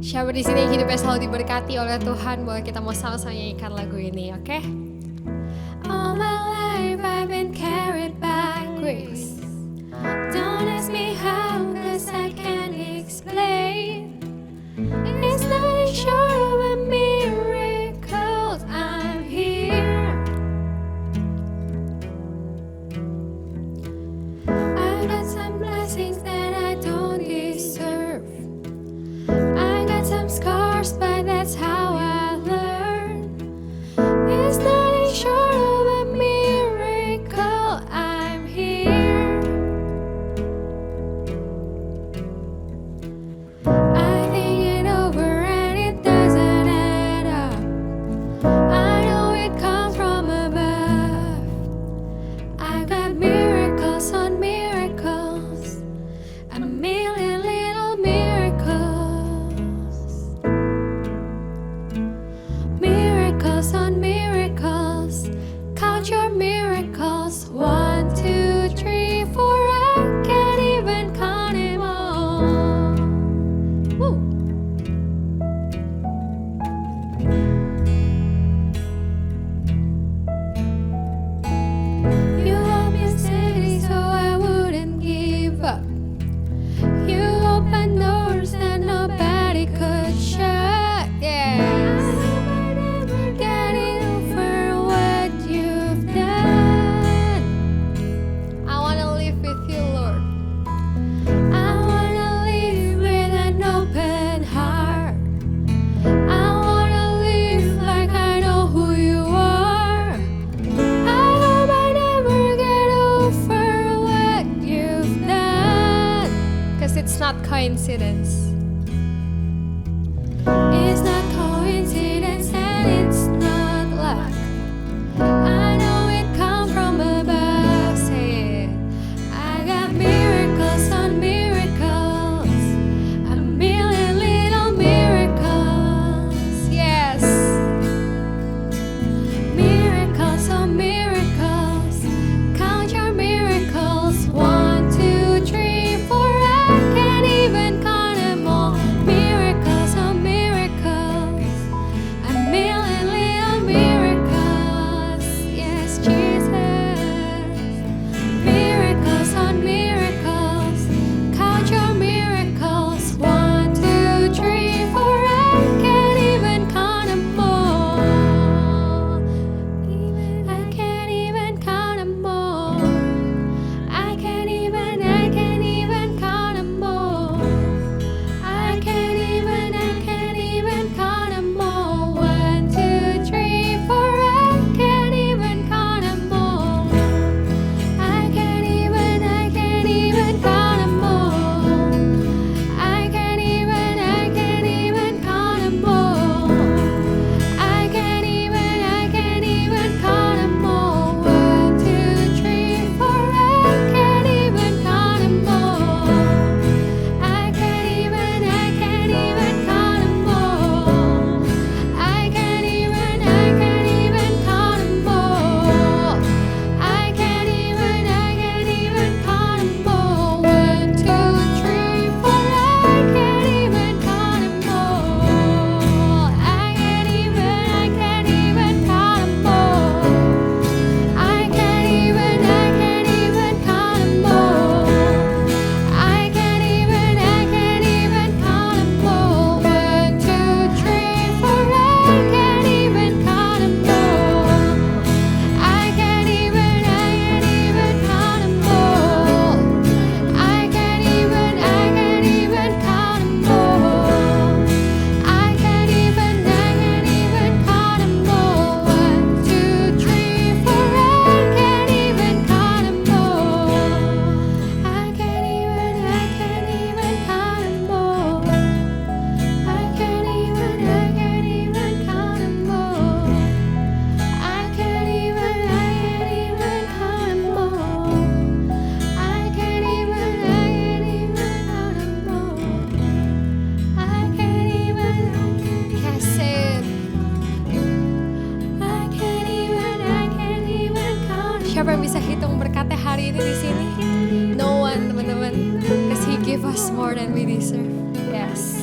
Siapa di sini yang hidupnya selalu diberkati oleh Tuhan? Boleh kita mau sama-sama nyanyikan lagu ini, oke? All my life I've been carried by grace. Don't ask me how, 'cause I can't explain. It's not short of a miracle I'm here. I got some blessings that I don't deserve. I got some scars, but that's how I learn. It's not short of a miracle I'm here. I think it over and it doesn't add up. I know it comes from above. I got miracles on miracles, a million little miracles. Miracles on miracles, count your miracles. 1, 2, 3, 4, I can't even count them all. Woo. You want me steady so I wouldn't give up. You open doors that nobody could shut. Yes. Getting over what you've done. I wanna live with you, Lord. I wanna live with an open heart. I wanna live like I know who you are. I hope I never get over what you've done. 'Cause it's not coincidence. It's not coincidence and it's not luck. I know it comes from above. Say it. I got miracles on miracles, a million little miracles. Yes. Miracles on miracles, count your miracles. 1, 2, 3, 4, I can't even count them all. Miracles on miracles, a million little miracles. Yes, Jesus. Miracles on miracles, count your miracles. 1, 2, 3, 4, I can't even count them all. I can't even count them all. I can't even count them all. I can't even count them all. 1, 2, 3, 4, I can't even count them all. I can't even count them all. I can't even count them all. I can't even count them all. 1, 2, 3, 4, I can't even count them all. I can't even count them all. I can't even count them all. I can't even count them all. 1, 2, 3, 4, I can't even count them all. I can't even count them all. I can't even count them all. I can't even count them all. 1, 2, 3, 4, I can't even count them all. I can't even count them all. I can't even count them all. I can't even count them all. 1, 2, 3, 4, I can't even count them all. I can't even count them all. I can't even count them all. I can't even count them all. I can't even count them all. I can't even say it. I can't even count. Siapa yang bisa hitung berkatnya hari ini di sini? No one, teman-teman. Because He give us more than we deserve. Yes.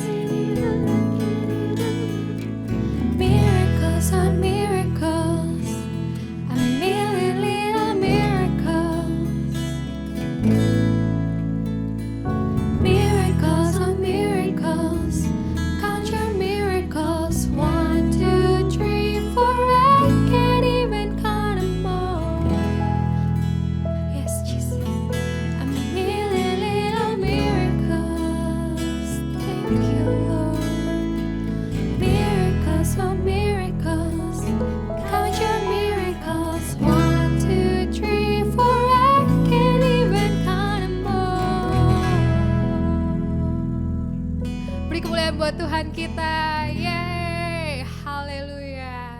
kita. Yeay, haleluya.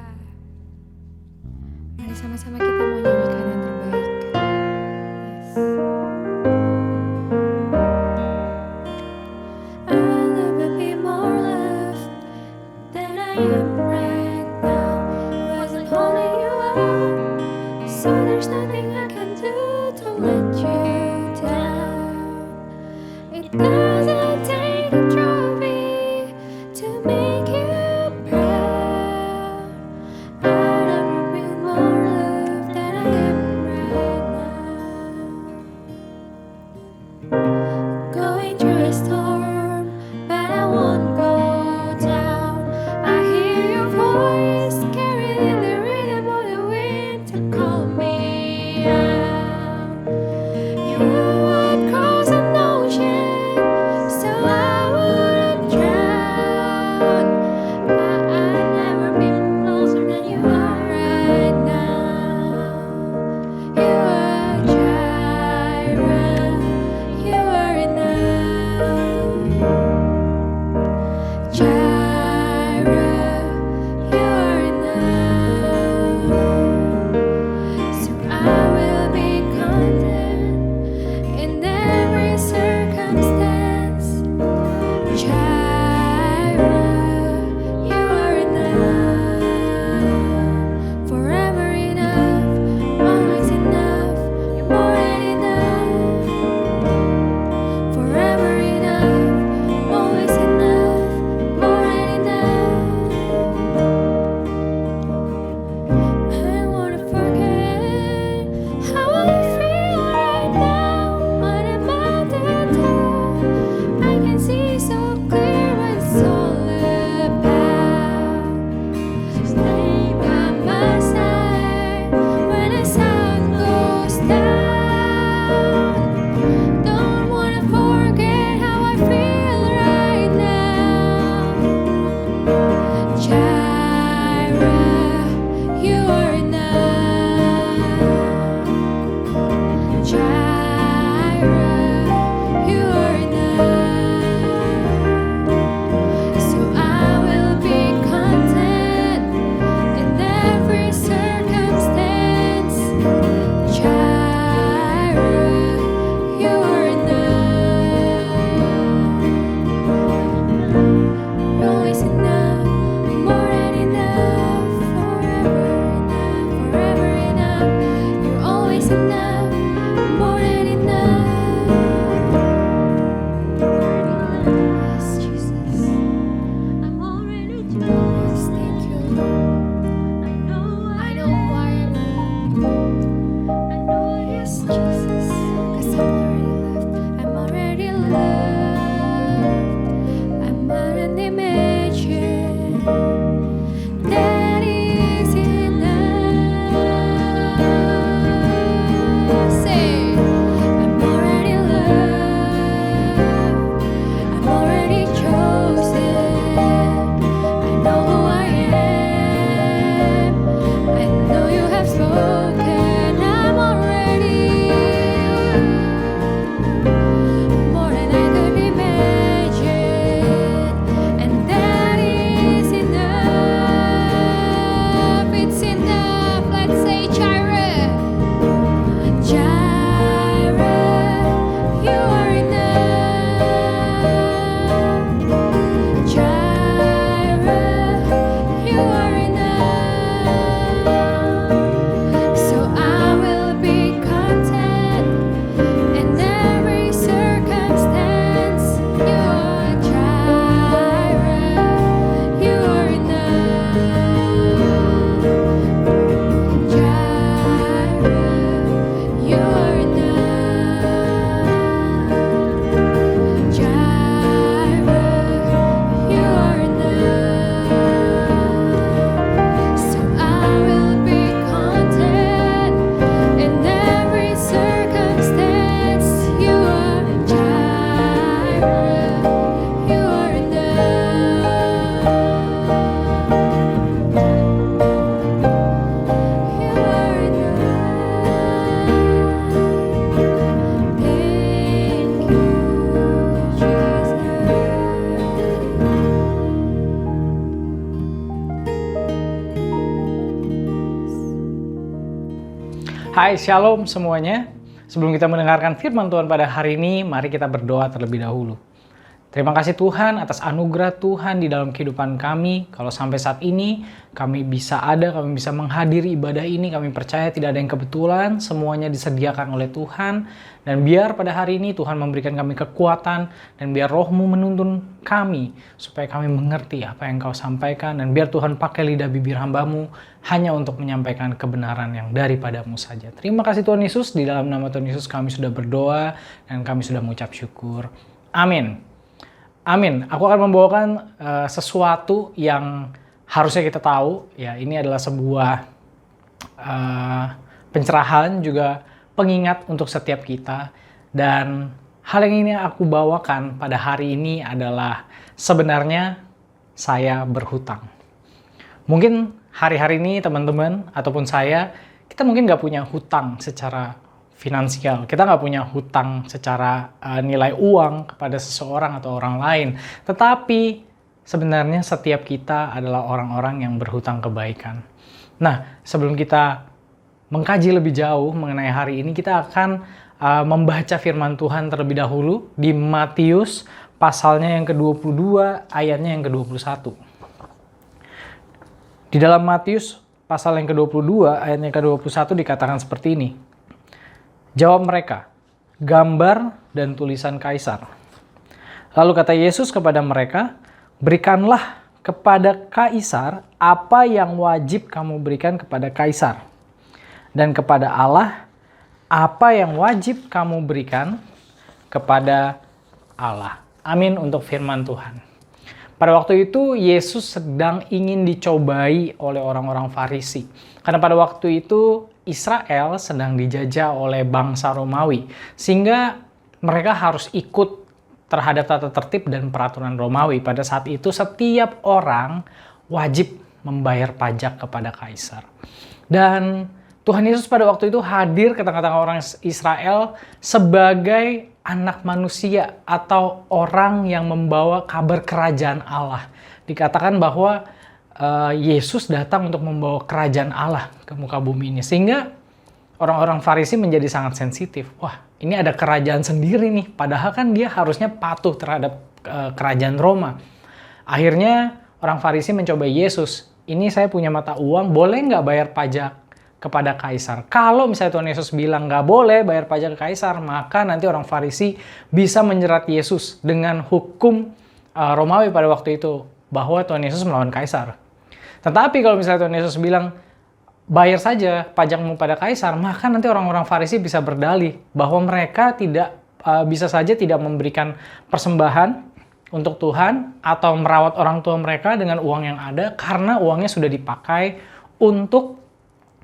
Mari sama-sama kita mau nyanyikan yang terbaik. Yes. I'll never be more loved than I am right now. Wasn't holding you up, so there's nothing I can do to let you down. It doesn't take a trophy to make you proud. I'll never be more loved than I am right now. Going through a storm, but I won't go down. I hear Hai, shalom semuanya. Sebelum kita mendengarkan firman Tuhan pada hari ini, mari kita berdoa terlebih dahulu. Terima kasih Tuhan atas anugerah Tuhan di dalam kehidupan kami. Kalau sampai saat ini kami bisa ada, kami bisa menghadiri ibadah ini, kami percaya tidak ada yang kebetulan, semuanya disediakan oleh Tuhan. Dan biar pada hari ini Tuhan memberikan kami kekuatan, dan biar Roh-Mu menuntun kami, supaya kami mengerti apa yang Kau sampaikan, dan biar Tuhan pakai lidah bibir hamba-Mu hanya untuk menyampaikan kebenaran yang daripada-Mu saja. Terima kasih Tuhan Yesus, di dalam nama Tuhan Yesus kami sudah berdoa, dan kami sudah mengucap syukur. Amin. Amin. Aku akan membawakan sesuatu yang harusnya kita tahu. Ya, ini adalah sebuah pencerahan juga pengingat untuk setiap kita. Dan hal yang ini aku bawakan pada hari ini adalah sebenarnya saya berhutang. Mungkin hari-hari ini teman-teman ataupun saya, kita mungkin nggak punya hutang secara finansial. Kita nggak punya hutang secara nilai uang kepada seseorang atau orang lain. Tetapi sebenarnya setiap kita adalah orang-orang yang berhutang kebaikan. Nah, sebelum kita mengkaji lebih jauh mengenai hari ini, kita akan membaca firman Tuhan terlebih dahulu di Matius pasalnya yang ke-22, ayatnya yang ke-21. Di dalam Matius pasal yang ke-22, ayatnya ke-21 dikatakan seperti ini. Jawab mereka, gambar dan tulisan kaisar. Lalu kata Yesus kepada mereka, berikanlah kepada kaisar apa yang wajib kamu berikan kepada kaisar. Dan kepada Allah, apa yang wajib kamu berikan kepada Allah. Amin untuk firman Tuhan. Pada waktu itu Yesus sedang ingin dicobai oleh orang-orang Farisi. Karena pada waktu itu Israel sedang dijajah oleh bangsa Romawi. Sehingga mereka harus ikut terhadap tata tertib dan peraturan Romawi. Pada saat itu setiap orang wajib membayar pajak kepada kaisar. Dan Tuhan Yesus pada waktu itu hadir ke tengah-tengah orang Israel sebagai anak manusia atau orang yang membawa kabar kerajaan Allah. Dikatakan bahwa Yesus datang untuk membawa kerajaan Allah ke muka bumi ini. Sehingga orang-orang Farisi menjadi sangat sensitif. Wah, ini ada kerajaan sendiri nih. Padahal kan dia harusnya patuh terhadap kerajaan Roma. Akhirnya orang Farisi mencoba Yesus. Ini saya punya mata uang, boleh nggak bayar pajak kepada kaisar? Kalau misalnya Tuhan Yesus bilang nggak boleh bayar pajak ke kaisar, maka nanti orang Farisi bisa menjerat Yesus dengan hukum Romawi pada waktu itu, bahwa Tuhan Yesus melawan kaisar. Tetapi kalau misalnya Tuhan Yesus bilang bayar saja pajakmu pada kaisar, maka nanti orang-orang Farisi bisa berdalih bahwa mereka bisa saja tidak memberikan persembahan untuk Tuhan atau merawat orang tua mereka dengan uang yang ada, karena uangnya sudah dipakai untuk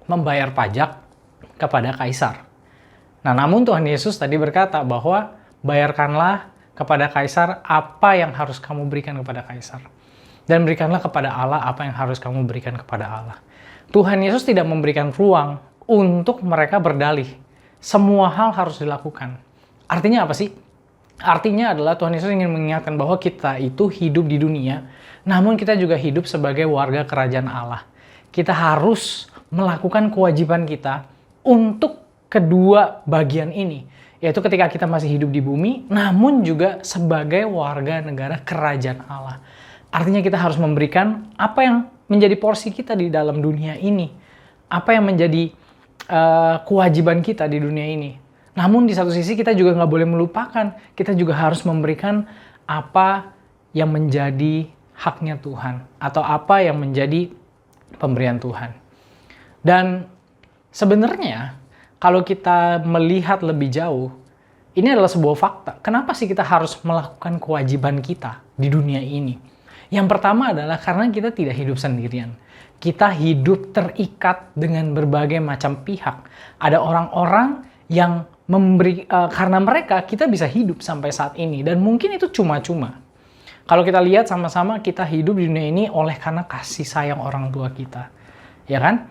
membayar pajak kepada kaisar. Nah, namun Tuhan Yesus tadi berkata bahwa bayarkanlah kepada kaisar apa yang harus kamu berikan kepada kaisar. Dan berikanlah kepada Allah apa yang harus kamu berikan kepada Allah. Tuhan Yesus tidak memberikan ruang untuk mereka berdalih. Semua hal harus dilakukan. Artinya apa sih? Artinya adalah Tuhan Yesus ingin mengingatkan bahwa kita itu hidup di dunia, namun kita juga hidup sebagai warga kerajaan Allah. Kita harus melakukan kewajiban kita untuk kedua bagian ini. Yaitu ketika kita masih hidup di bumi, namun juga sebagai warga negara kerajaan Allah. Artinya kita harus memberikan apa yang menjadi porsi kita di dalam dunia ini. Apa yang menjadi kewajiban kita di dunia ini. Namun di satu sisi kita juga nggak boleh melupakan. Kita juga harus memberikan apa yang menjadi haknya Tuhan. Atau apa yang menjadi pemberian Tuhan. Dan sebenarnya kalau kita melihat lebih jauh, ini adalah sebuah fakta. Kenapa sih kita harus melakukan kewajiban kita di dunia ini? Yang pertama adalah karena kita tidak hidup sendirian. Kita hidup terikat dengan berbagai macam pihak. Ada orang-orang yang karena mereka kita bisa hidup sampai saat ini. Dan mungkin itu cuma-cuma. Kalau kita lihat sama-sama kita hidup di dunia ini oleh karena kasih sayang orang tua kita. Ya kan?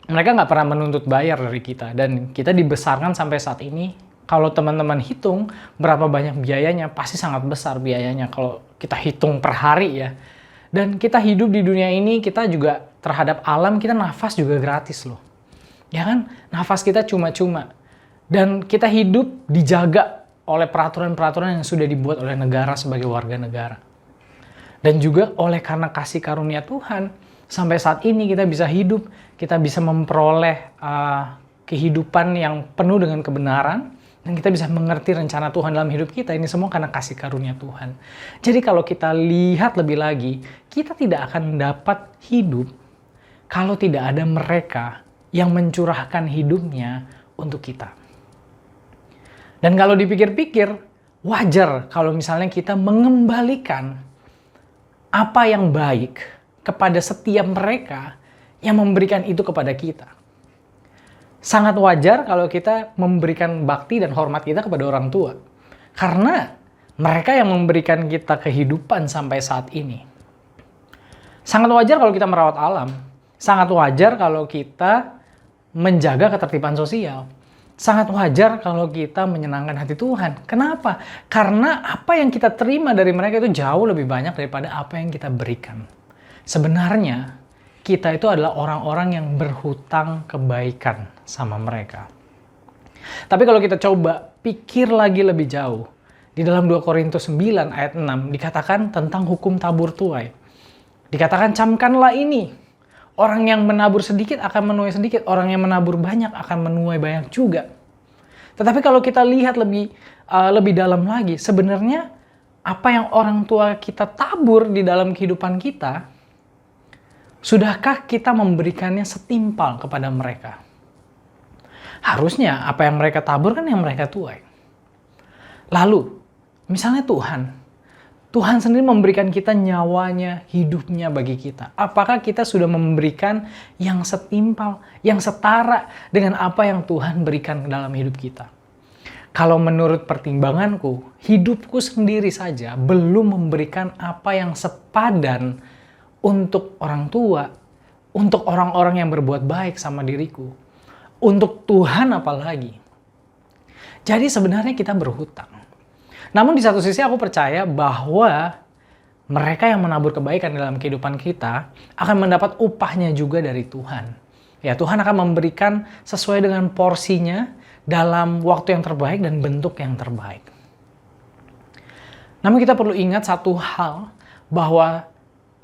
Mereka nggak pernah menuntut bayar dari kita. Dan kita dibesarkan sampai saat ini. Kalau teman-teman hitung berapa banyak biayanya, pasti sangat besar biayanya kalau kita hitung per hari ya. Dan kita hidup di dunia ini, kita juga terhadap alam, kita nafas juga gratis loh. Ya kan? Nafas kita cuma-cuma. Dan kita hidup dijaga oleh peraturan-peraturan yang sudah dibuat oleh negara sebagai warga negara. Dan juga oleh karena kasih karunia Tuhan, sampai saat ini kita bisa hidup, kita bisa memperoleh kehidupan yang penuh dengan kebenaran, dan kita bisa mengerti rencana Tuhan dalam hidup kita. Ini semua karena kasih karunia Tuhan. Jadi kalau kita lihat lebih lagi, kita tidak akan dapat hidup kalau tidak ada mereka yang mencurahkan hidupnya untuk kita. Dan kalau dipikir-pikir, wajar kalau misalnya kita mengembalikan apa yang baik kepada setiap mereka yang memberikan itu kepada kita. Sangat wajar kalau kita memberikan bakti dan hormat kita kepada orang tua. Karena mereka yang memberikan kita kehidupan sampai saat ini. Sangat wajar kalau kita merawat alam. Sangat wajar kalau kita menjaga ketertiban sosial. Sangat wajar kalau kita menyenangkan hati Tuhan. Kenapa? Karena apa yang kita terima dari mereka itu jauh lebih banyak daripada apa yang kita berikan. Sebenarnya, kita itu adalah orang-orang yang berhutang kebaikan sama mereka. Tapi kalau kita coba pikir lagi lebih jauh, di dalam 2 Korintus 9 ayat 6 dikatakan tentang hukum tabur tuai. Dikatakan, camkanlah ini. Orang yang menabur sedikit akan menuai sedikit. Orang yang menabur banyak akan menuai banyak juga. Tetapi kalau kita lihat lebih dalam lagi, sebenarnya apa yang orang tua kita tabur di dalam kehidupan kita, sudahkah kita memberikannya setimpal kepada mereka? Harusnya apa yang mereka tabur kan yang mereka tuai. Lalu, misalnya Tuhan sendiri memberikan kita nyawanya, hidupnya bagi kita. Apakah kita sudah memberikan yang setimpal, yang setara dengan apa yang Tuhan berikan dalam hidup kita? Kalau menurut pertimbanganku, hidupku sendiri saja belum memberikan apa yang sepadan untuk orang tua, untuk orang-orang yang berbuat baik sama diriku, untuk Tuhan apalagi. Jadi sebenarnya kita berhutang. Namun di satu sisi aku percaya bahwa mereka yang menabur kebaikan dalam kehidupan kita akan mendapat upahnya juga dari Tuhan. Ya, Tuhan akan memberikan sesuai dengan porsinya dalam waktu yang terbaik dan bentuk yang terbaik. Namun kita perlu ingat satu hal, bahwa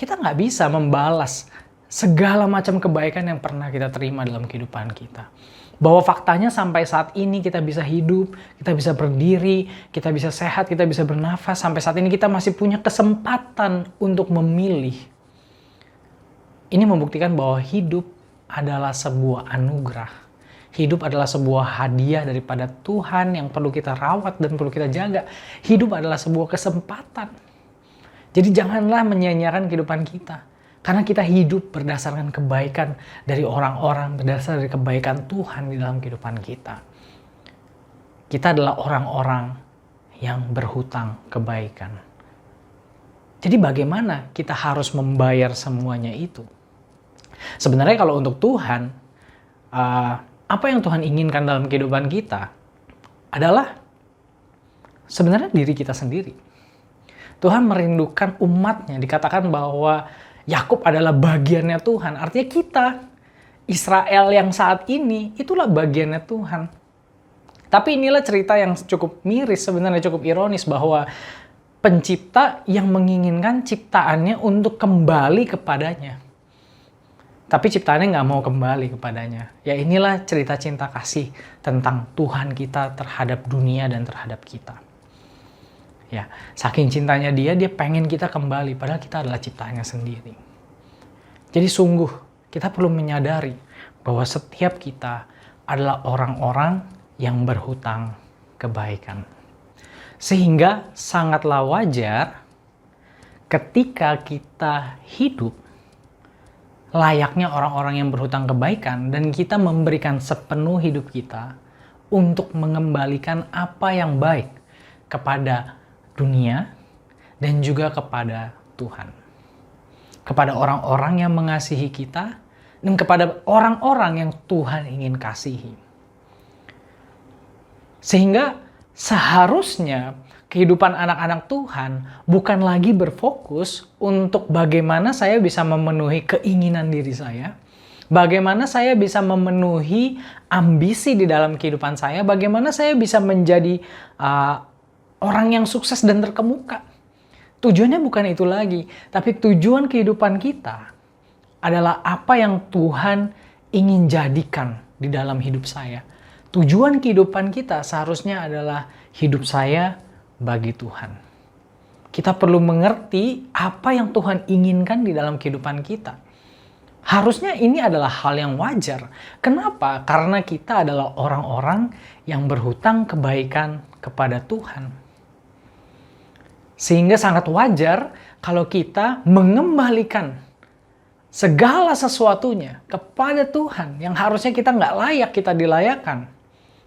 kita nggak bisa membalas segala macam kebaikan yang pernah kita terima dalam kehidupan kita. Bahwa faktanya sampai saat ini kita bisa hidup, kita bisa berdiri, kita bisa sehat, kita bisa bernafas. Sampai saat ini kita masih punya kesempatan untuk memilih. Ini membuktikan bahwa hidup adalah sebuah anugerah. Hidup adalah sebuah hadiah daripada Tuhan yang perlu kita rawat dan perlu kita jaga. Hidup adalah sebuah kesempatan. Jadi janganlah menyia-nyiakan kehidupan kita. Karena kita hidup berdasarkan kebaikan dari orang-orang, berdasarkan dari kebaikan Tuhan di dalam kehidupan kita. Kita adalah orang-orang yang berhutang kebaikan. Jadi bagaimana kita harus membayar semuanya itu? Sebenarnya kalau untuk Tuhan, apa yang Tuhan inginkan dalam kehidupan kita adalah sebenarnya diri kita sendiri. Tuhan merindukan umatnya, dikatakan bahwa Yakub adalah bagiannya Tuhan. Artinya kita, Israel yang saat ini, itulah bagiannya Tuhan. Tapi inilah cerita yang cukup miris, sebenarnya cukup ironis, bahwa pencipta yang menginginkan ciptaannya untuk kembali kepadanya. Tapi ciptaannya nggak mau kembali kepadanya. Ya inilah cerita cinta kasih tentang Tuhan kita terhadap dunia dan terhadap kita. Ya, saking cintanya dia pengen kita kembali, padahal kita adalah ciptaannya sendiri. Jadi sungguh, kita perlu menyadari bahwa setiap kita adalah orang-orang yang berhutang kebaikan. Sehingga sangatlah wajar ketika kita hidup layaknya orang-orang yang berhutang kebaikan dan kita memberikan sepenuh hidup kita untuk mengembalikan apa yang baik kepada dunia dan juga kepada Tuhan. Kepada orang-orang yang mengasihi kita dan kepada orang-orang yang Tuhan ingin kasihi. Sehingga seharusnya kehidupan anak-anak Tuhan bukan lagi berfokus untuk bagaimana saya bisa memenuhi keinginan diri saya, Bagaimana saya bisa memenuhi ambisi di dalam kehidupan saya? Bagaimana saya bisa menjadi orang yang sukses dan terkemuka? Tujuannya bukan itu lagi, tapi tujuan kehidupan kita adalah apa yang Tuhan ingin jadikan di dalam hidup saya. Tujuan kehidupan kita seharusnya adalah hidup saya bagi Tuhan. Kita perlu mengerti apa yang Tuhan inginkan di dalam kehidupan kita. Harusnya ini adalah hal yang wajar. Kenapa? Karena kita adalah orang-orang yang berhutang kebaikan kepada Tuhan. Sehingga sangat wajar kalau kita mengembalikan segala sesuatunya kepada Tuhan yang harusnya kita nggak layak kita dilayakkan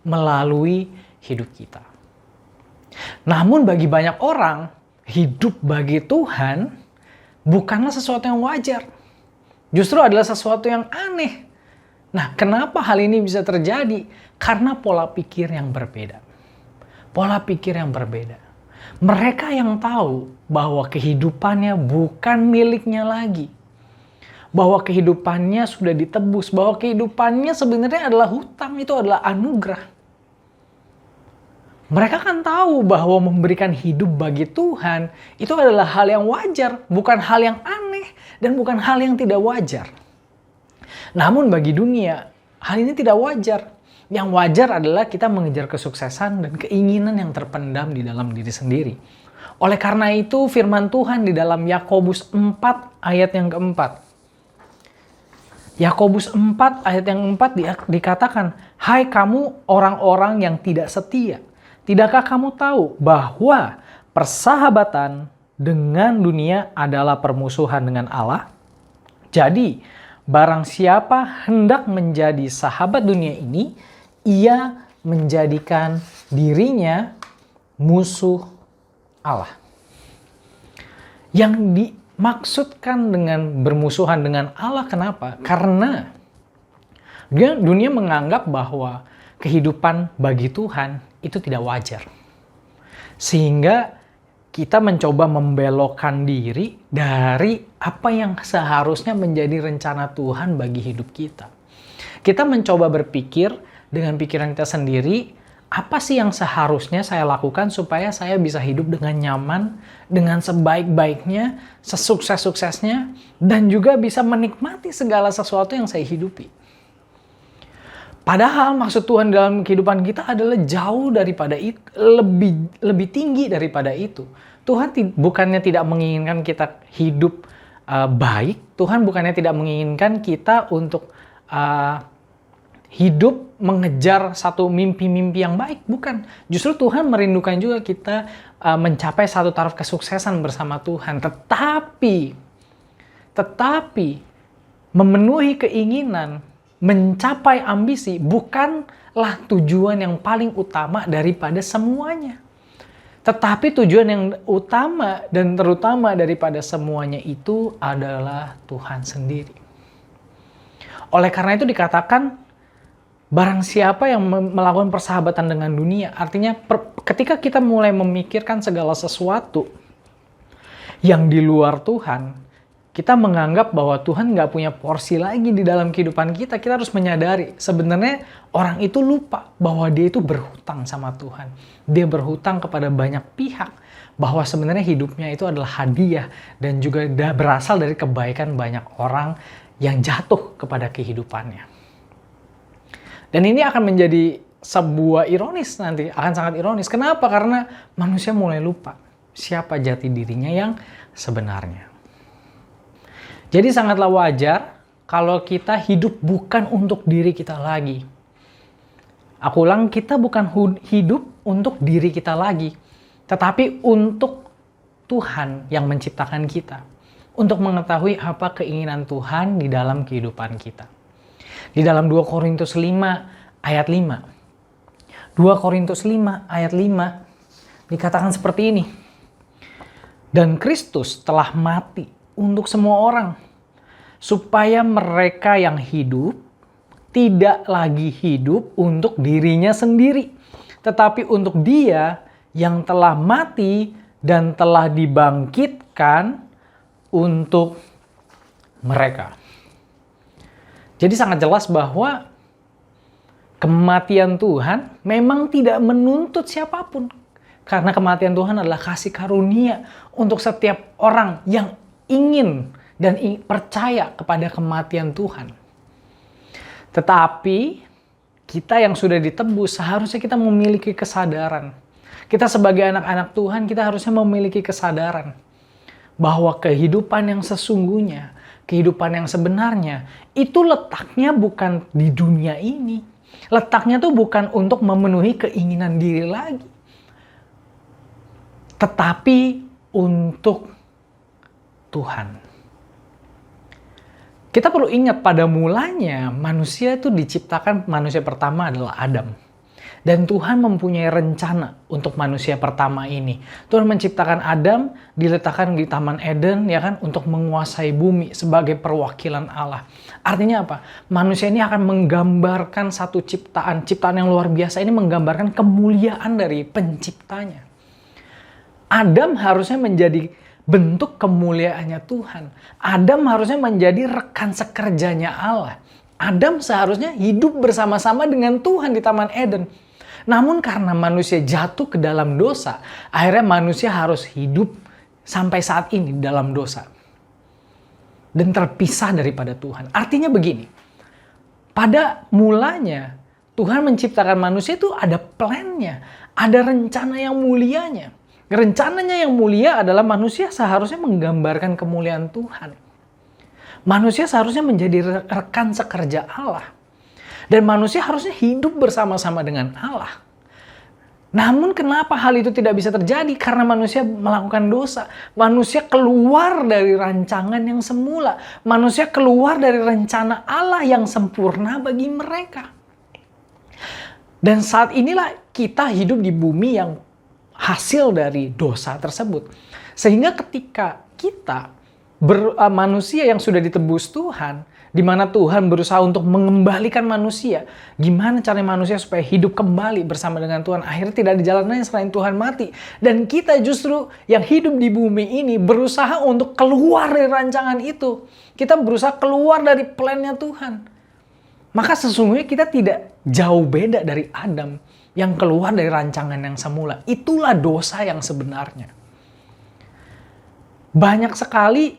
melalui hidup kita. Namun bagi banyak orang, hidup bagi Tuhan bukanlah sesuatu yang wajar. Justru adalah sesuatu yang aneh. Nah, kenapa hal ini bisa terjadi? Karena pola pikir yang berbeda. Pola pikir yang berbeda. Mereka yang tahu bahwa kehidupannya bukan miliknya lagi. Bahwa kehidupannya sudah ditebus. Bahwa kehidupannya sebenarnya adalah hutang. Itu adalah anugerah. Mereka kan tahu bahwa memberikan hidup bagi Tuhan itu adalah hal yang wajar, bukan hal yang aneh, dan bukan hal yang tidak wajar. Namun bagi dunia, hal ini tidak wajar. Yang wajar adalah kita mengejar kesuksesan dan keinginan yang terpendam di dalam diri sendiri. Oleh karena itu firman Tuhan di dalam Yakobus 4 ayat yang keempat. Yakobus 4 ayat yang 4 dikatakan, "Hai kamu orang-orang yang tidak setia, tidakkah kamu tahu bahwa persahabatan dengan dunia adalah permusuhan dengan Allah? Jadi, barang siapa hendak menjadi sahabat dunia ini, ia menjadikan dirinya musuh Allah." Yang dimaksudkan dengan bermusuhan dengan Allah, kenapa? Karena dunia menganggap bahwa kehidupan bagi Tuhan itu tidak wajar. Sehingga kita mencoba membelokkan diri dari apa yang seharusnya menjadi rencana Tuhan bagi hidup kita. Kita mencoba berpikir dengan pikiran kita sendiri, apa sih yang seharusnya saya lakukan supaya saya bisa hidup dengan nyaman, dengan sebaik-baiknya, sesukses-suksesnya, dan juga bisa menikmati segala sesuatu yang saya hidupi. Padahal maksud Tuhan dalam kehidupan kita adalah jauh daripada itu, lebih tinggi daripada itu. Tuhan bukannya tidak menginginkan kita hidup baik, Tuhan bukannya tidak menginginkan kita untuk hidup mengejar satu mimpi-mimpi yang baik, bukan. Justru Tuhan merindukan juga kita mencapai satu taraf kesuksesan bersama Tuhan. Tetapi memenuhi keinginan, mencapai ambisi bukanlah tujuan yang paling utama daripada semuanya. Tetapi tujuan yang utama dan terutama daripada semuanya itu adalah Tuhan sendiri. Oleh karena itu dikatakan, barang siapa yang melakukan persahabatan dengan dunia, artinya ketika kita mulai memikirkan segala sesuatu yang di luar Tuhan, kita menganggap bahwa Tuhan nggak punya porsi lagi di dalam kehidupan kita. Kita harus menyadari sebenarnya orang itu lupa bahwa dia itu berhutang sama Tuhan. Dia berhutang kepada banyak pihak. Bahwa sebenarnya hidupnya itu adalah hadiah dan juga berasal dari kebaikan banyak orang yang jatuh kepada kehidupannya. Dan ini akan menjadi sebuah ironis nanti, akan sangat ironis. Kenapa? Karena manusia mulai lupa siapa jati dirinya yang sebenarnya. Jadi sangatlah wajar kalau kita hidup bukan untuk diri kita lagi. Aku ulang, kita bukan hidup untuk diri kita lagi, tetapi untuk Tuhan yang menciptakan kita. Untuk mengetahui apa keinginan Tuhan di dalam kehidupan kita. Di dalam 2 Korintus 5 ayat 5. 2 Korintus 5 ayat 5 dikatakan seperti ini. Dan Kristus telah mati untuk semua orang, supaya mereka yang hidup tidak lagi hidup untuk dirinya sendiri, tetapi untuk Dia yang telah mati dan telah dibangkitkan untuk mereka. Jadi sangat jelas bahwa kematian Tuhan memang tidak menuntut siapapun. Karena kematian Tuhan adalah kasih karunia untuk setiap orang yang ingin dan percaya kepada kematian Tuhan. Tetapi kita yang sudah ditebus seharusnya kita memiliki kesadaran. Kita sebagai anak-anak Tuhan kita harusnya memiliki kesadaran bahwa kehidupan yang sesungguhnya, kehidupan yang sebenarnya itu letaknya bukan di dunia ini. Letaknya tuh bukan untuk memenuhi keinginan diri lagi. Tetapi untuk Tuhan. Kita perlu ingat pada mulanya manusia itu diciptakan, manusia pertama adalah Adam. Dan Tuhan mempunyai rencana untuk manusia pertama ini. Tuhan menciptakan Adam, diletakkan di Taman Eden, ya kan, untuk menguasai bumi sebagai perwakilan Allah. Artinya apa? Manusia ini akan menggambarkan satu ciptaan yang luar biasa ini, menggambarkan kemuliaan dari penciptanya. Adam harusnya menjadi bentuk kemuliaannya Tuhan. Adam harusnya menjadi rekan sekerjanya Allah. Adam seharusnya hidup bersama-sama dengan Tuhan di Taman Eden. Namun karena manusia jatuh ke dalam dosa, akhirnya manusia harus hidup sampai saat ini dalam dosa. Dan terpisah daripada Tuhan. Artinya begini, pada mulanya Tuhan menciptakan manusia itu ada plan-nya, ada rencana yang mulianya. Rencananya yang mulia adalah manusia seharusnya menggambarkan kemuliaan Tuhan. Manusia seharusnya menjadi rekan sekerja Allah. Dan manusia harusnya hidup bersama-sama dengan Allah. Namun kenapa hal itu tidak bisa terjadi? Karena manusia melakukan dosa. Manusia keluar dari rancangan yang semula. Manusia keluar dari rencana Allah yang sempurna bagi mereka. Dan saat inilah kita hidup di bumi yang hasil dari dosa tersebut. Sehingga ketika kita manusia yang sudah ditebus Tuhan, di mana Tuhan berusaha untuk mengembalikan manusia, gimana caranya manusia supaya hidup kembali bersama dengan Tuhan, akhirnya tidak ada jalan lain selain Tuhan mati. Dan kita justru yang hidup di bumi ini berusaha untuk keluar dari rancangan itu. Kita berusaha keluar dari plan-nya Tuhan. Maka sesungguhnya kita tidak jauh beda dari Adam yang keluar dari rancangan yang semula. Itulah dosa yang sebenarnya. Banyak sekali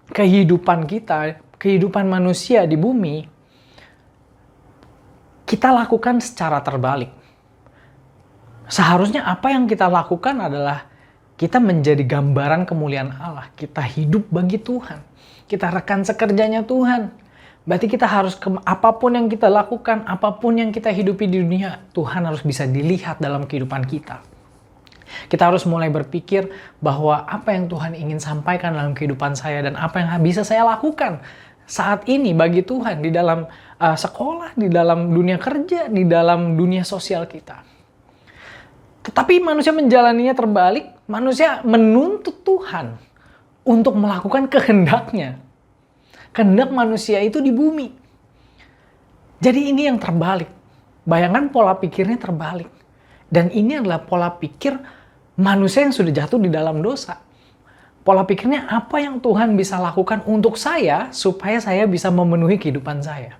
kehidupan kita, kehidupan manusia di bumi, kita lakukan secara terbalik. Seharusnya apa yang kita lakukan adalah kita menjadi gambaran kemuliaan Allah. Kita hidup bagi Tuhan. Kita rekan sekerjanya Tuhan. Berarti kita harus, apapun yang kita lakukan, apapun yang kita hidupi di dunia, Tuhan harus bisa dilihat dalam kehidupan kita. Kita harus mulai berpikir bahwa apa yang Tuhan ingin sampaikan dalam kehidupan saya dan apa yang bisa saya lakukan saat ini bagi Tuhan di dalam sekolah, di dalam dunia kerja, di dalam dunia sosial kita. Tetapi manusia menjalaninya terbalik, manusia menuntut Tuhan untuk melakukan kehendaknya. Kehendak manusia itu di bumi. Jadi ini yang terbalik. Bayangkan pola pikirnya terbalik. Dan ini adalah pola pikir manusia yang sudah jatuh di dalam dosa. Pola pikirnya apa yang Tuhan bisa lakukan untuk saya supaya saya bisa memenuhi kehidupan saya.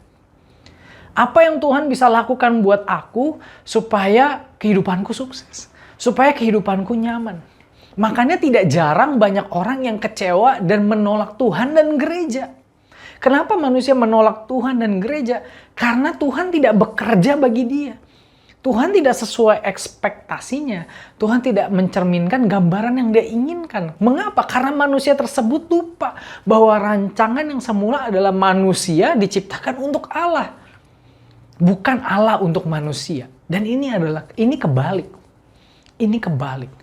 Apa yang Tuhan bisa lakukan buat aku supaya kehidupanku sukses. Supaya kehidupanku nyaman. Makanya tidak jarang banyak orang yang kecewa dan menolak Tuhan dan gereja. Kenapa manusia menolak Tuhan dan gereja? Karena Tuhan tidak bekerja bagi dia. Tuhan tidak sesuai ekspektasinya. Tuhan tidak mencerminkan gambaran yang dia inginkan. Mengapa? Karena manusia tersebut lupa bahwa rancangan yang semula adalah manusia diciptakan untuk Allah. Bukan Allah untuk manusia. Dan ini kebalik. Ini kebalik.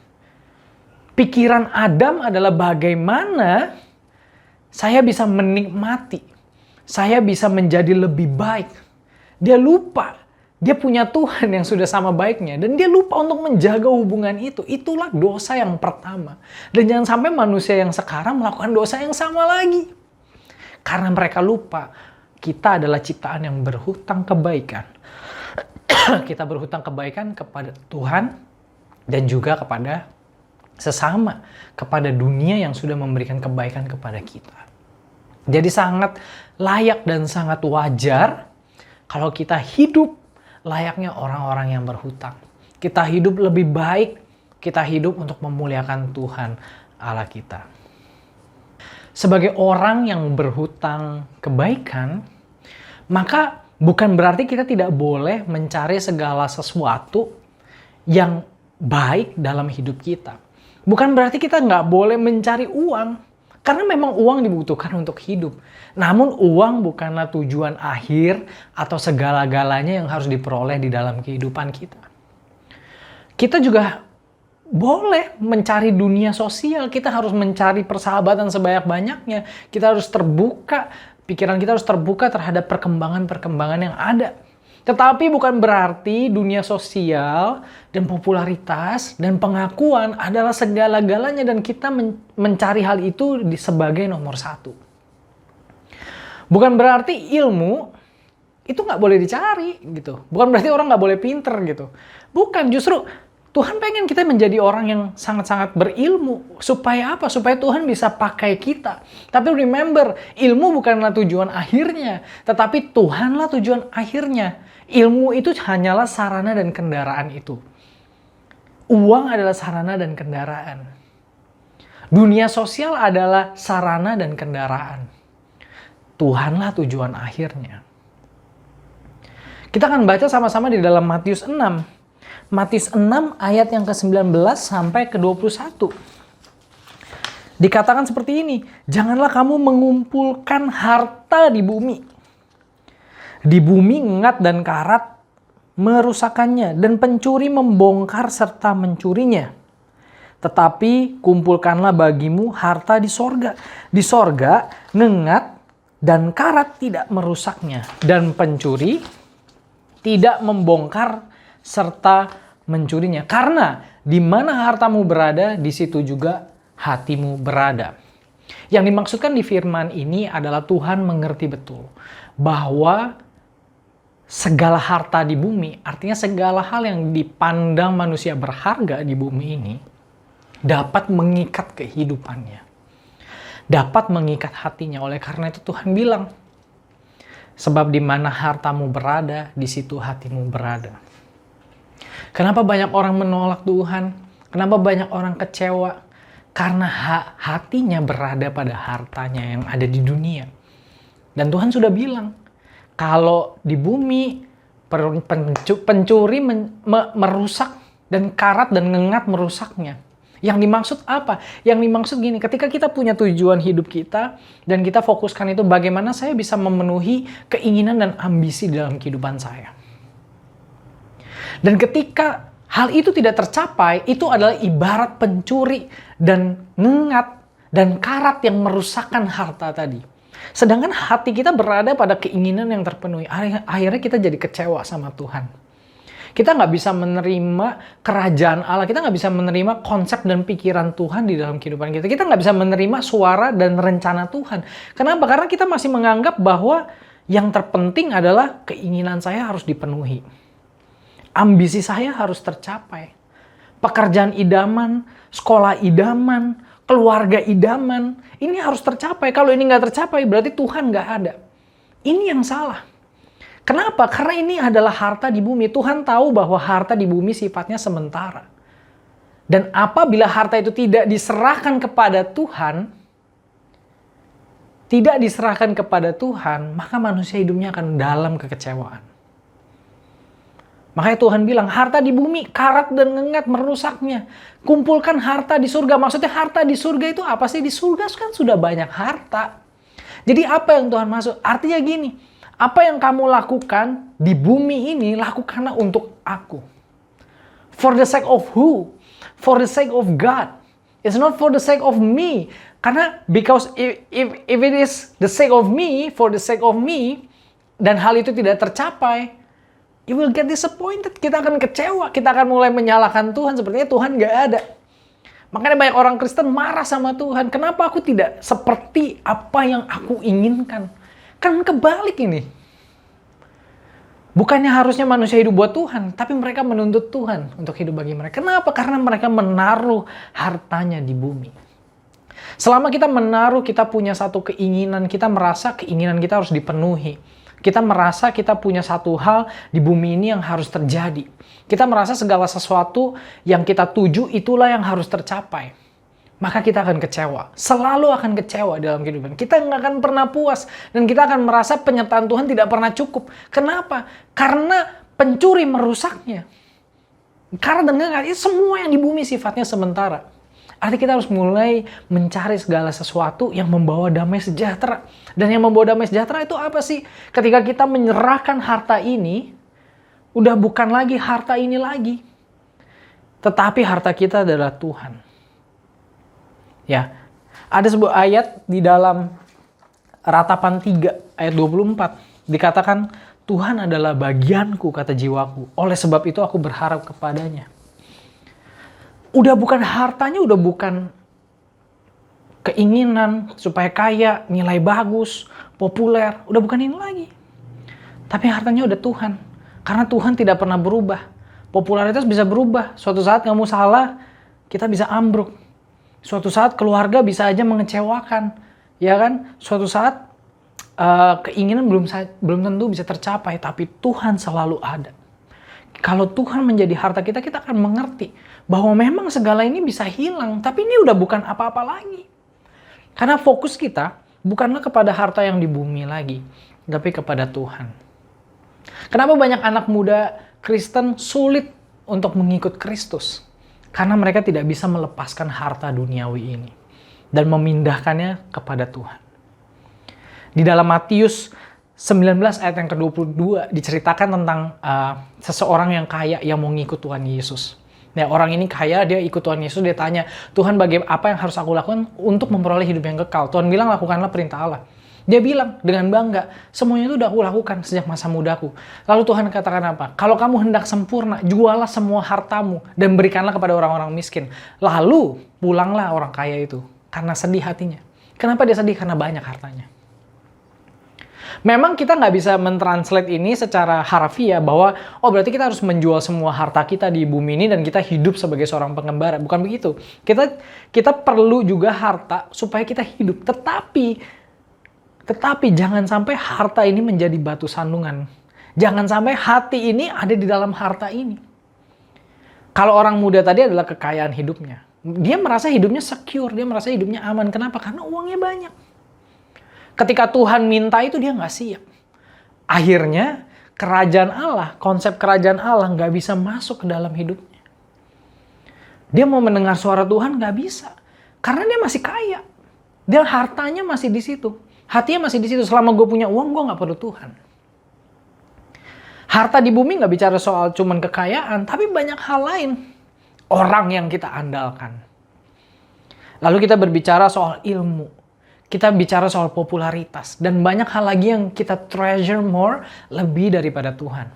Pikiran Adam adalah bagaimana saya bisa menikmati, saya bisa menjadi lebih baik. Dia lupa, dia punya Tuhan yang sudah sama baiknya. Dan dia lupa untuk menjaga hubungan itu. Itulah dosa yang pertama. Dan jangan sampai manusia yang sekarang melakukan dosa yang sama lagi. Karena mereka lupa, kita adalah ciptaan yang berhutang kebaikan. Kita berhutang kebaikan kepada Tuhan dan juga kepada sesama, kepada dunia yang sudah memberikan kebaikan kepada kita. Jadi sangat layak dan sangat wajar kalau kita hidup layaknya orang-orang yang berhutang. Kita hidup lebih baik, kita hidup untuk memuliakan Tuhan Allah kita. Sebagai orang yang berhutang kebaikan, maka bukan berarti kita tidak boleh mencari segala sesuatu yang baik dalam hidup kita. Bukan berarti kita nggak boleh mencari uang. Karena memang uang dibutuhkan untuk hidup. Namun uang bukanlah tujuan akhir atau segala-galanya yang harus diperoleh di dalam kehidupan kita. Kita juga boleh mencari dunia sosial. Kita harus mencari persahabatan sebanyak-banyaknya. Kita harus terbuka, pikiran kita harus terbuka terhadap perkembangan-perkembangan yang ada. Tetapi bukan berarti dunia sosial dan popularitas dan pengakuan adalah segala-galanya dan kita mencari hal itu sebagai nomor satu. Bukan berarti ilmu itu nggak boleh dicari gitu. Bukan berarti orang nggak boleh pinter gitu. Bukan, justru Tuhan pengen kita menjadi orang yang sangat-sangat berilmu. Supaya apa? Supaya Tuhan bisa pakai kita. Tapi remember, ilmu bukanlah tujuan akhirnya. Tetapi Tuhanlah tujuan akhirnya. Ilmu itu hanyalah sarana dan kendaraan itu. Uang adalah sarana dan kendaraan. Dunia sosial adalah sarana dan kendaraan. Tuhanlah tujuan akhirnya. Kita akan baca sama-sama di dalam Matius 6. Matius 6 ayat yang ke-19 sampai ke-21. Dikatakan seperti ini, janganlah kamu mengumpulkan harta di bumi. Di bumi ngengat dan karat merusakannya, dan pencuri membongkar serta mencurinya. Tetapi kumpulkanlah bagimu harta di sorga. Di sorga ngengat dan karat tidak merusaknya, dan pencuri tidak membongkar serta mencurinya. Karena di mana hartamu berada, di situ juga hatimu berada. Yang dimaksudkan di firman ini adalah Tuhan mengerti betul bahwa segala harta di bumi, artinya segala hal yang dipandang manusia berharga di bumi ini, dapat mengikat kehidupannya. Dapat mengikat hatinya. Oleh karena itu Tuhan bilang, sebab di mana hartamu berada, di situ hatimu berada. Kenapa banyak orang menolak Tuhan? Kenapa banyak orang kecewa? Karena hatinya berada pada hartanya yang ada di dunia. Dan Tuhan sudah bilang, kalau di bumi pencuri merusak dan karat dan ngengat merusaknya. Yang dimaksud apa? Yang dimaksud gini, ketika kita punya tujuan hidup kita dan kita fokuskan itu bagaimana saya bisa memenuhi keinginan dan ambisi dalam kehidupan saya. Dan ketika hal itu tidak tercapai, itu adalah ibarat pencuri dan ngengat dan karat yang merusakkan harta tadi. Sedangkan hati kita berada pada keinginan yang terpenuhi. Akhirnya kita jadi kecewa sama Tuhan. Kita nggak bisa menerima kerajaan Allah. Kita nggak bisa menerima konsep dan pikiran Tuhan di dalam kehidupan kita. Kita nggak bisa menerima suara dan rencana Tuhan. Kenapa? Karena kita masih menganggap bahwa yang terpenting adalah keinginan saya harus dipenuhi. Ambisi saya harus tercapai. Pekerjaan idaman, sekolah idaman, keluarga idaman, ini harus tercapai. Kalau ini nggak tercapai, berarti Tuhan nggak ada. Ini yang salah. Kenapa? Karena ini adalah harta di bumi. Tuhan tahu bahwa harta di bumi sifatnya sementara. Dan apabila harta itu tidak diserahkan kepada Tuhan, maka manusia hidupnya akan dalam kekecewaan. Makanya Tuhan bilang, harta di bumi, karat dan ngengat merusaknya. Kumpulkan harta di surga. Maksudnya harta di surga itu apa sih? Di surga kan sudah banyak harta. Jadi apa yang Tuhan maksud? Artinya gini, apa yang kamu lakukan di bumi ini, lakukanlah untuk aku. For the sake of who? For the sake of God. It's not for the sake of me. Karena because if it is the sake of me, for the sake of me, dan hal itu tidak tercapai, you will get disappointed. Kita akan kecewa. Kita akan mulai menyalahkan Tuhan. Sepertinya Tuhan gak ada. Makanya banyak orang Kristen marah sama Tuhan. Kenapa aku tidak seperti apa yang aku inginkan? Kan kebalik ini. Bukannya harusnya manusia hidup buat Tuhan. Tapi mereka menuntut Tuhan untuk hidup bagi mereka. Kenapa? Karena mereka menaruh hartanya di bumi. Selama kita menaruh, kita punya satu keinginan, kita merasa keinginan kita harus dipenuhi. Kita merasa kita punya satu hal di bumi ini yang harus terjadi. Kita merasa segala sesuatu yang kita tuju itulah yang harus tercapai. Maka kita akan kecewa. Selalu akan kecewa dalam kehidupan. Kita nggak akan pernah puas. Dan kita akan merasa penyertaan Tuhan tidak pernah cukup. Kenapa? Karena pencuri merusaknya. Karena dengan semua yang di bumi sifatnya sementara. Artinya kita harus mulai mencari segala sesuatu yang membawa damai sejahtera. Dan yang membawa damai sejahtera itu apa sih? Ketika kita menyerahkan harta ini, udah bukan lagi harta ini lagi. Tetapi harta kita adalah Tuhan. Ya, ada sebuah ayat di dalam Ratapan 3 ayat 24. Dikatakan, Tuhan adalah bagianku, kata jiwaku. Oleh sebab itu aku berharap kepadanya. Udah bukan hartanya, udah bukan keinginan supaya kaya, nilai bagus, populer. Udah bukan ini lagi. Tapi hartanya udah Tuhan. Karena Tuhan tidak pernah berubah. Popularitas bisa berubah. Suatu saat kamu salah, kita bisa ambruk. Suatu saat keluarga bisa aja mengecewakan. Ya kan? Suatu saat keinginan belum tentu bisa tercapai. Tapi Tuhan selalu ada. Kalau Tuhan menjadi harta kita, kita akan mengerti bahwa memang segala ini bisa hilang, tapi ini udah bukan apa-apa lagi. Karena fokus kita bukanlah kepada harta yang di bumi lagi, tapi kepada Tuhan. Kenapa banyak anak muda Kristen sulit untuk mengikut Kristus? Karena mereka tidak bisa melepaskan harta duniawi ini dan memindahkannya kepada Tuhan. Di dalam Matius 19 ayat yang ke-22 diceritakan tentang seseorang yang kaya yang mau ngikut Tuhan Yesus. Ya, orang ini kaya, dia ikut Tuhan Yesus, dia tanya, Tuhan apa yang harus aku lakukan untuk memperoleh hidup yang kekal? Tuhan bilang, lakukanlah perintah Allah. Dia bilang dengan bangga, semuanya itu udah aku lakukan sejak masa mudaku. Lalu Tuhan katakan apa? Kalau kamu hendak sempurna, jualah semua hartamu dan berikanlah kepada orang-orang miskin. Lalu pulanglah orang kaya itu karena sedih hatinya. Kenapa dia sedih? Karena banyak hartanya. Memang kita nggak bisa mentranslate ini secara harfiah bahwa berarti kita harus menjual semua harta kita di bumi ini dan kita hidup sebagai seorang pengembara. Bukan begitu. Kita perlu juga harta supaya kita hidup. Tetapi jangan sampai harta ini menjadi batu sandungan. Jangan sampai hati ini ada di dalam harta ini. Kalau orang muda tadi adalah kekayaan hidupnya. Dia merasa hidupnya secure, dia merasa hidupnya aman. Kenapa? Karena uangnya banyak. Ketika Tuhan minta itu dia nggak siap. Akhirnya kerajaan Allah, konsep kerajaan Allah nggak bisa masuk ke dalam hidupnya. Dia mau mendengar suara Tuhan nggak bisa. Karena dia masih kaya. Dia hartanya masih di situ. Hatinya masih di situ. Selama gue punya uang, gue nggak perlu Tuhan. Harta di bumi nggak bicara soal cuman kekayaan, tapi banyak hal lain. Orang yang kita andalkan. Lalu kita berbicara soal ilmu. Kita bicara soal popularitas. Dan banyak hal lagi yang kita treasure more lebih daripada Tuhan.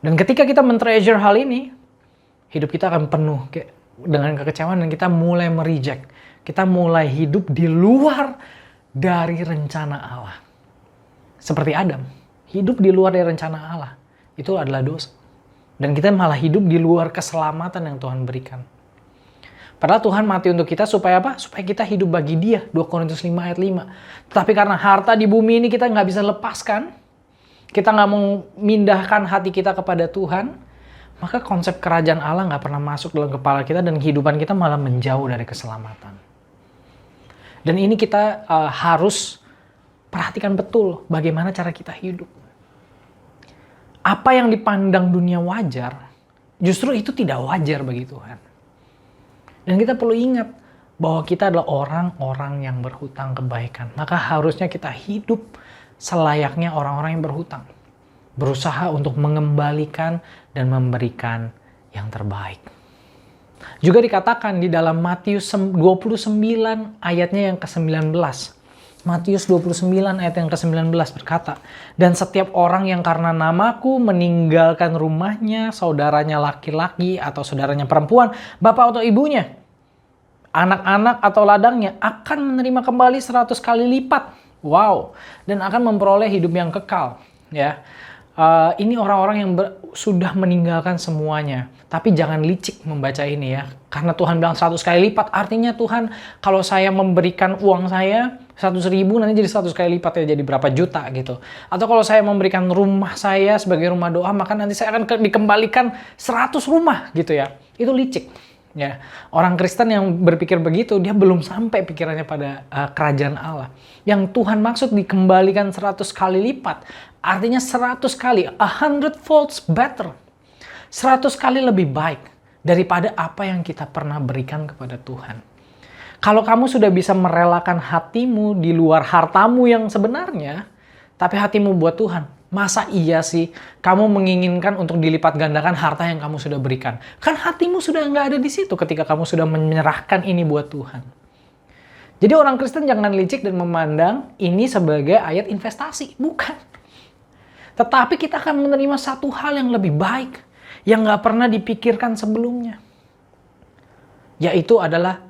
Dan ketika kita men-treasure hal ini, hidup kita akan penuh dengan kekecewaan dan kita mulai mereject. Kita mulai hidup di luar dari rencana Allah. Seperti Adam. Hidup di luar dari rencana Allah. Itu adalah dosa. Dan kita malah hidup di luar keselamatan yang Tuhan berikan. Padahal Tuhan mati untuk kita supaya apa? Supaya kita hidup bagi Dia. 2 Korintus 5 ayat 5. Tetapi karena harta di bumi ini kita nggak bisa lepaskan. Kita nggak mau mindahkan hati kita kepada Tuhan. Maka konsep kerajaan Allah nggak pernah masuk dalam kepala kita. Dan kehidupan kita malah menjauh dari keselamatan. Dan ini kita harus perhatikan betul bagaimana cara kita hidup. Apa yang dipandang dunia wajar, justru itu tidak wajar bagi Tuhan. Dan kita perlu ingat bahwa kita adalah orang-orang yang berhutang kebaikan. Maka harusnya kita hidup selayaknya orang-orang yang berhutang. Berusaha untuk mengembalikan dan memberikan yang terbaik. Juga dikatakan di dalam Matius 29 ayatnya yang ke-19. Matius 29 ayat yang ke-19 berkata, dan setiap orang yang karena namaku meninggalkan rumahnya, saudaranya laki-laki atau saudaranya perempuan, bapak atau ibunya, anak-anak atau ladangnya akan menerima kembali 100 kali lipat. Wow. Dan akan memperoleh hidup yang kekal. Ya. Ini orang-orang yang sudah meninggalkan semuanya. Tapi jangan licik membaca ini ya. Karena Tuhan bilang 100 kali lipat. Artinya Tuhan, kalau saya memberikan uang saya 100.000 nanti jadi 100 kali lipat ya, jadi berapa juta gitu. Atau kalau saya memberikan rumah saya sebagai rumah doa, maka nanti saya akan dikembalikan 100 rumah gitu ya. Itu licik. Ya, orang Kristen yang berpikir begitu, dia belum sampai pikirannya pada kerajaan Allah. Yang Tuhan maksud dikembalikan 100 kali lipat, artinya 100 kali, 100 folds better. 100 kali lebih baik daripada apa yang kita pernah berikan kepada Tuhan. Kalau kamu sudah bisa merelakan hatimu di luar hartamu yang sebenarnya, tapi hatimu buat Tuhan, masa iya sih kamu menginginkan untuk dilipat gandakan harta yang kamu sudah berikan? Kan hatimu sudah nggak ada di situ ketika kamu sudah menyerahkan ini buat Tuhan. Jadi orang Kristen jangan licik dan memandang ini sebagai ayat investasi. Bukan. Tetapi kita akan menerima satu hal yang lebih baik, yang nggak pernah dipikirkan sebelumnya. Yaitu adalah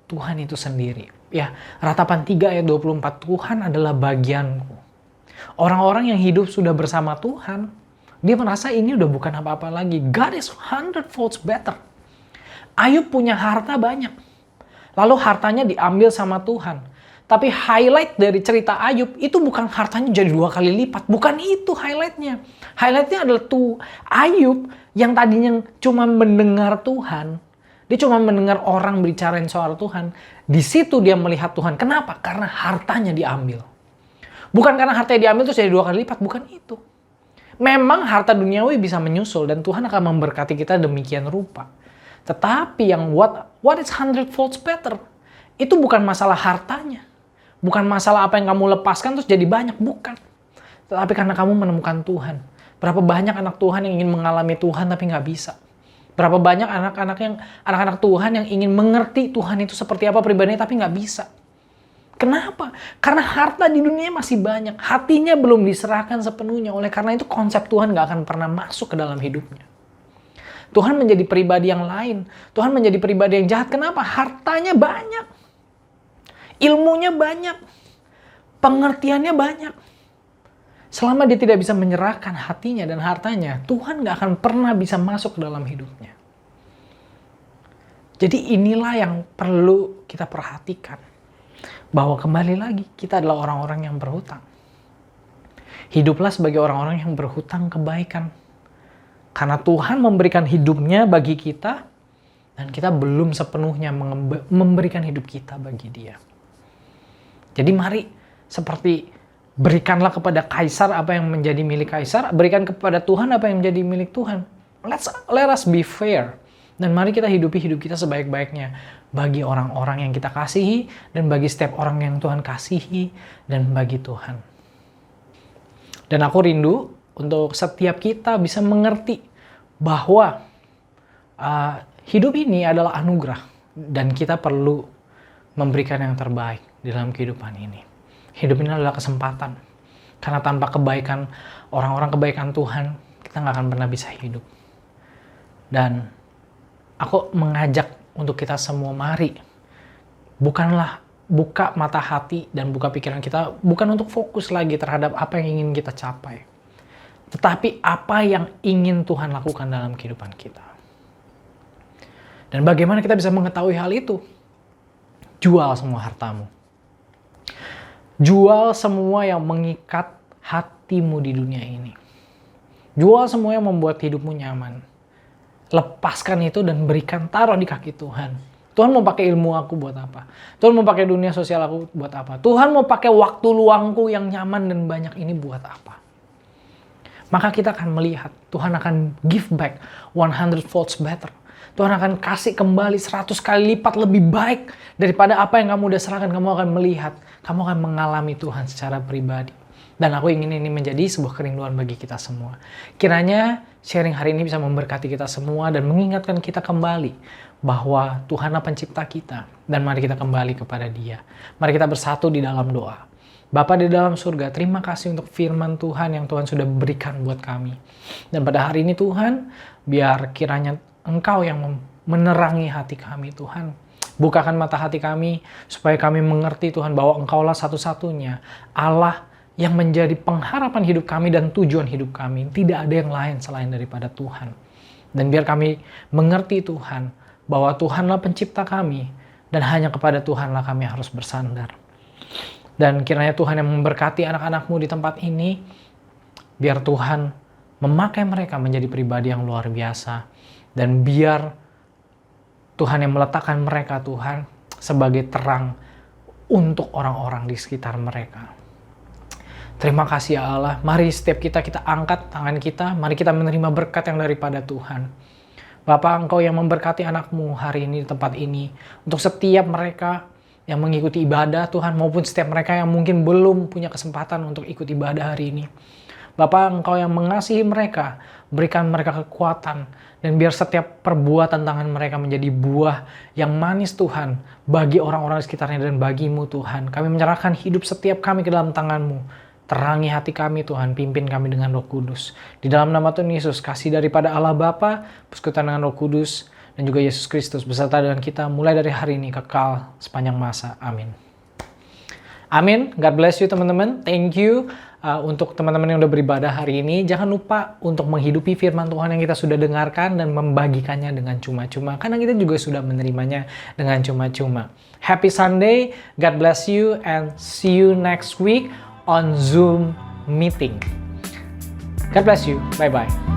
Tuhan itu sendiri. Ya, Ratapan 3 ayat 24, Tuhan adalah bagianku. Orang-orang yang hidup sudah bersama Tuhan, dia merasa ini udah bukan apa-apa lagi. God is 100 folds better. Ayub punya harta banyak. Lalu hartanya diambil sama Tuhan. Tapi highlight dari cerita Ayub itu bukan hartanya jadi 2 kali lipat. Bukan itu highlightnya. Highlightnya adalah Ayub yang tadinya cuma mendengar Tuhan. Dia cuma mendengar orang bicarain soal Tuhan. Di situ dia melihat Tuhan. Kenapa? Karena hartanya diambil. Bukan karena hartanya diambil terus jadi 2 kali lipat, bukan itu. Memang harta duniawi bisa menyusul dan Tuhan akan memberkati kita demikian rupa. Tetapi yang what is 100 folds better, itu bukan masalah hartanya. Bukan masalah apa yang kamu lepaskan terus jadi banyak, bukan. Tetapi karena kamu menemukan Tuhan. Berapa banyak anak Tuhan yang ingin mengalami Tuhan tapi nggak bisa. Berapa banyak anak-anak Tuhan yang ingin mengerti Tuhan itu seperti apa pribadinya tapi nggak bisa. Kenapa? Karena harta di dunia masih banyak. Hatinya belum diserahkan sepenuhnya. Oleh karena itu konsep Tuhan gak akan pernah masuk ke dalam hidupnya. Tuhan menjadi pribadi yang lain. Tuhan menjadi pribadi yang jahat. Kenapa? Hartanya banyak. Ilmunya banyak. Pengertiannya banyak. Selama dia tidak bisa menyerahkan hatinya dan hartanya, Tuhan gak akan pernah bisa masuk ke dalam hidupnya. Jadi inilah yang perlu kita perhatikan. Bahwa kembali lagi kita adalah orang-orang yang berhutang. Hiduplah sebagai orang-orang yang berhutang kebaikan. Karena Tuhan memberikan hidupnya bagi kita dan kita belum sepenuhnya memberikan hidup kita bagi Dia. Jadi mari seperti berikanlah kepada Kaisar apa yang menjadi milik Kaisar, berikan kepada Tuhan apa yang menjadi milik Tuhan. Let us be fair. Dan mari kita hidupi hidup kita sebaik-baiknya bagi orang-orang yang kita kasihi dan bagi setiap orang yang Tuhan kasihi dan bagi Tuhan. Dan aku rindu untuk setiap kita bisa mengerti bahwa hidup ini adalah anugerah dan kita perlu memberikan yang terbaik di dalam kehidupan ini. Hidup ini adalah kesempatan. Karena tanpa kebaikan orang-orang, kebaikan Tuhan, kita nggak akan pernah bisa hidup. Dan aku mengajak untuk kita semua, mari bukanlah buka mata hati dan buka pikiran kita bukan untuk fokus lagi terhadap apa yang ingin kita capai, tetapi apa yang ingin Tuhan lakukan dalam kehidupan kita. Dan bagaimana kita bisa mengetahui hal itu? Jual semua hartamu. Jual semua yang mengikat hatimu di dunia ini. Jual semua yang membuat hidupmu nyaman. Lepaskan itu dan berikan, taruh di kaki Tuhan. Tuhan mau pakai ilmu aku buat apa? Tuhan mau pakai dunia sosial aku buat apa? Tuhan mau pakai waktu luangku yang nyaman dan banyak ini buat apa? Maka kita akan melihat, Tuhan akan give back 100 folds better. Tuhan akan kasih kembali 100 kali lipat lebih baik daripada apa yang kamu udah serahkan. Kamu akan melihat, kamu akan mengalami Tuhan secara pribadi. Dan aku ingin ini menjadi sebuah kerinduan bagi kita semua. Kiranya sharing hari ini bisa memberkati kita semua dan mengingatkan kita kembali bahwa Tuhanlah pencipta kita. Dan mari kita kembali kepada Dia. Mari kita bersatu di dalam doa. Bapa di dalam surga, terima kasih untuk firman Tuhan yang Tuhan sudah berikan buat kami. Dan pada hari ini Tuhan, biar kiranya Engkau yang menerangi hati kami Tuhan. Bukakan mata hati kami supaya kami mengerti Tuhan bahwa Engkaulah satu-satunya Allah yang menjadi pengharapan hidup kami dan tujuan hidup kami. Tidak ada yang lain selain daripada Tuhan. Dan biar kami mengerti Tuhan, bahwa Tuhanlah pencipta kami, dan hanya kepada Tuhanlah kami harus bersandar. Dan kiranya Tuhan yang memberkati anak-anak-Mu di tempat ini, biar Tuhan memakai mereka menjadi pribadi yang luar biasa. Dan biar Tuhan yang meletakkan mereka, Tuhan, sebagai terang untuk orang-orang di sekitar mereka. Terima kasih ya Allah. Mari setiap kita angkat tangan kita. Mari kita menerima berkat yang daripada Tuhan. Bapa, Engkau yang memberkati anak-Mu hari ini di tempat ini. Untuk setiap mereka yang mengikuti ibadah Tuhan, maupun setiap mereka yang mungkin belum punya kesempatan untuk ikut ibadah hari ini. Bapa, Engkau yang mengasihi mereka, berikan mereka kekuatan, dan biar setiap perbuatan tangan mereka menjadi buah yang manis Tuhan, bagi orang-orang di sekitarnya dan bagi-Mu Tuhan. Kami menyerahkan hidup setiap kami ke dalam tangan-Mu. Terangi hati kami Tuhan, pimpin kami dengan Roh Kudus. Di dalam nama Tuhan Yesus, kasih daripada Allah Bapa, persekutuan dengan Roh Kudus, dan juga Yesus Kristus beserta dengan kita mulai dari hari ini kekal sepanjang masa. Amin. Amin. God bless you teman-teman. Thank you untuk teman-teman yang udah beribadah hari ini. Jangan lupa untuk menghidupi firman Tuhan yang kita sudah dengarkan dan membagikannya dengan cuma-cuma. Karena kita juga sudah menerimanya dengan cuma-cuma. Happy Sunday. God bless you and see you next week on Zoom meeting. God bless you. Bye-bye.